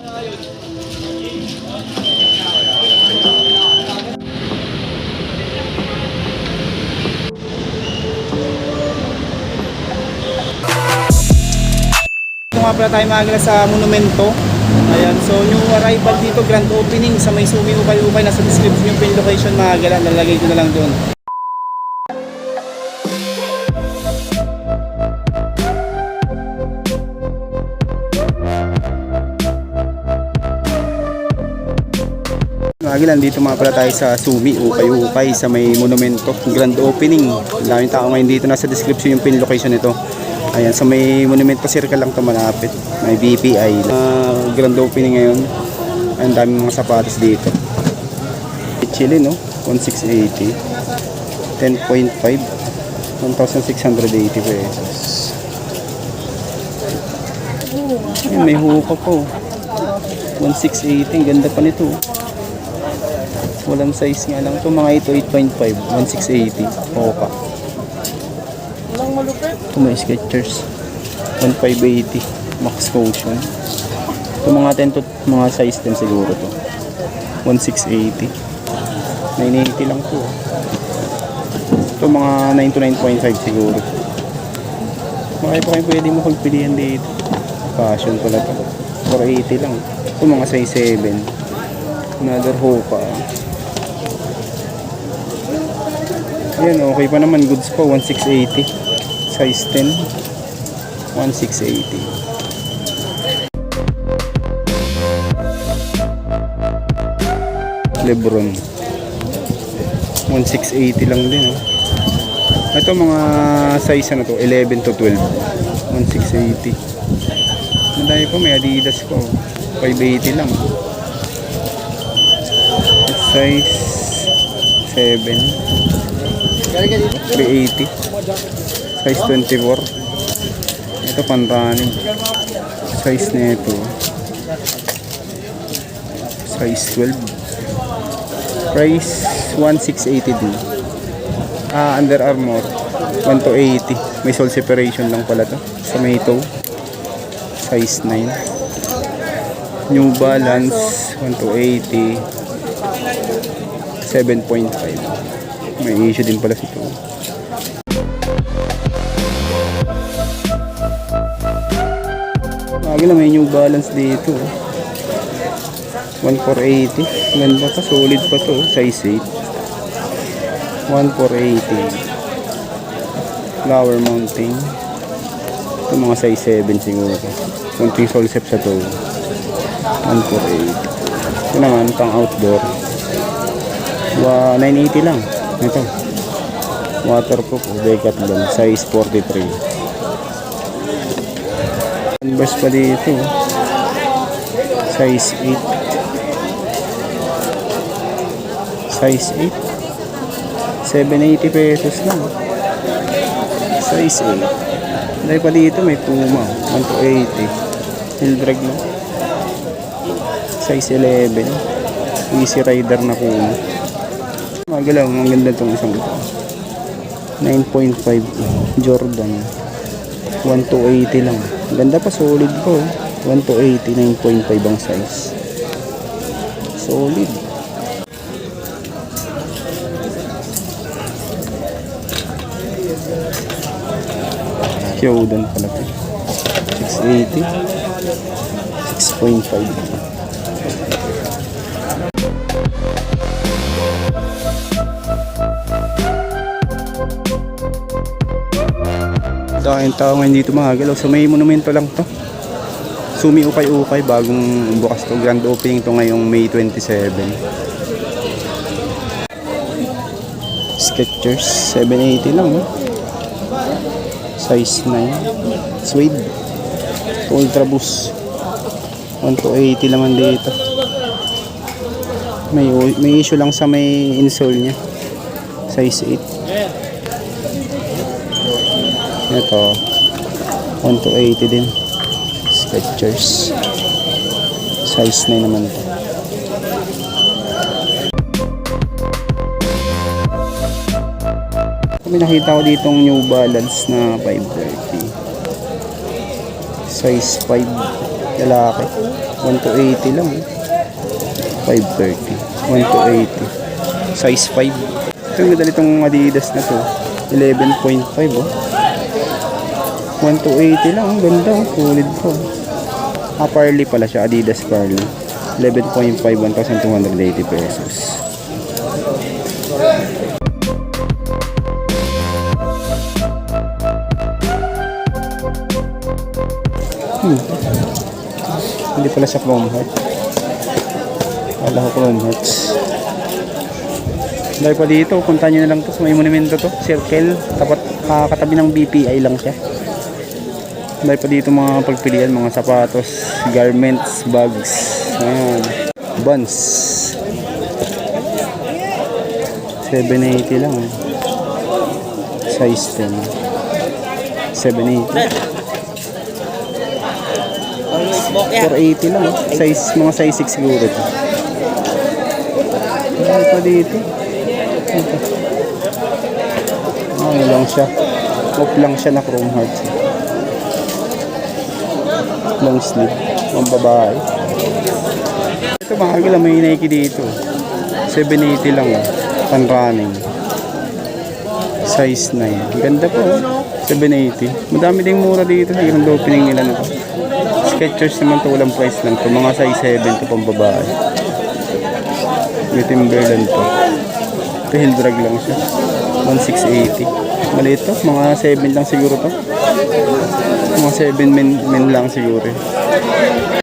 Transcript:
Ito nga pala tayo magala sa monumento. Ayan, so new arrival dito, grand opening sa may Sumi Ukay-Ukay. Nasa description yung pin location mga gala, nalagay ko na lang doon. Mga gala, dito mga pala tayo sa Sumi Ukay-Ukay sa may monumento, grand opening. Daming tao ngayon dito, nasa description yung pin location nito. Ayan, sa may monumento circle lang ito malapit. May BPI. Grand opening ngayon. Ang daming mga sapatos dito. Chili, no? 1680. 10.5. 1,680 pesos. Ayan, may huka po. 1,680. Ang ganda pa nito. Walang size nga lang. Ito mga ito 8.5. 1,680. Huka. Ito may Skechers 1,580 Max Motion. Ito mga 10 to mga size din siguro to 1,680. 980 lang to. Ito mga 9 to 9.5 siguro. Makaya pa kayo pwede mo pagpilihan dito. Fashion pala to 480 lang. Ito mga size 7. Another Hoka. Ayan, okay pa naman, goods pa 1,680. Size 10, 1,680. Lebron 1,680 lang din, oh. Ito mga size ano to, 11 to 12, 1,680. Madami pa, may Adidas ko 580 lang. Size 7, 380. Size 24. Ito pan-running. Size nito size 12. Price 1,680 din. Under Armour 1,280. May sole separation lang pala to sa may toe. Size 9. New Balance 1,280. 7.5. May issue din pala si toe. Lagi lang may New Balance dito. 1,480. Ganda pa, solid pa to. Size 8. 1,480. Flower mounting. Ito mga size 7 siguro. Kunting solsep sa to. 1,480. Ito naman pang outdoor. 980 lang. Ito. Waterproof. Decathlon. Size 43. Converse pa dito. Size 8. Size 8. 780 pesos lang. Size 8. Dahil pa dito may Puma. 1,280. Hildrag na. Size 11. Easy Rider na Puma. Magalaw. Ang ganda itong isang ito. 9.5 Jordan. 1,280 lang. Ganda pa, solid ko. 1,280, 9.5 ang size. Solid. Kyodan pala ito. 680. 6.5. Dahil tao ngayon dito mga galaw. So may monumento lang to. Sumi Ukay-Ukay. Bagong bukas to. Grand opening to ngayong May 27. Skechers 780 lang, eh. Size 9. Suede. Ultra Boost 1,280 naman dito. May issue lang sa may insole nya. Size 8. Ito 1,280 din. Skechers size 9 naman to. May nakita ko ditong New Balance na 530. Size 5 lalaki. 1 to 80 lang. 530. 1 to 80. Size 5. Ito yung madali itong Adidas na to. 11.5 oh. 1 to 80 lang. Ang ganda oh. Solid po. Parley pala siya. Adidas Parley. 11.5. 1,280 pesos. Hindi pala siya Chrome Heart. Wala ko Chrome Hearts. Dahil pa dito, punta nyo na lang to sa may monumento to. Circle. Katabi ng BPI lang siya. Dahil pa dito mga pagpilian, mga sapatos, garments, bags. Ayan. Buns. 780 lang. Size 10. 780. 480 lang. Size, mga size 6 siguro ito. Dahil pa dito. Ano lang siya. Off lang siya na Chrome Hearts. Long sleeve. Ang babae. Ito mahal lang, may Nike dito. 780 lang. Pan running. Size 9. Ganda po. 780. Madami ding mura dito sa grand opening nila na to. Skechers naman to, walang price lang to. Mga size 7 to pang babae. May Timberland to. Ito heel drag lang siya. 1,680. Maliit to. Mga 7 lang siguro to. Mga 7 men lang siguro.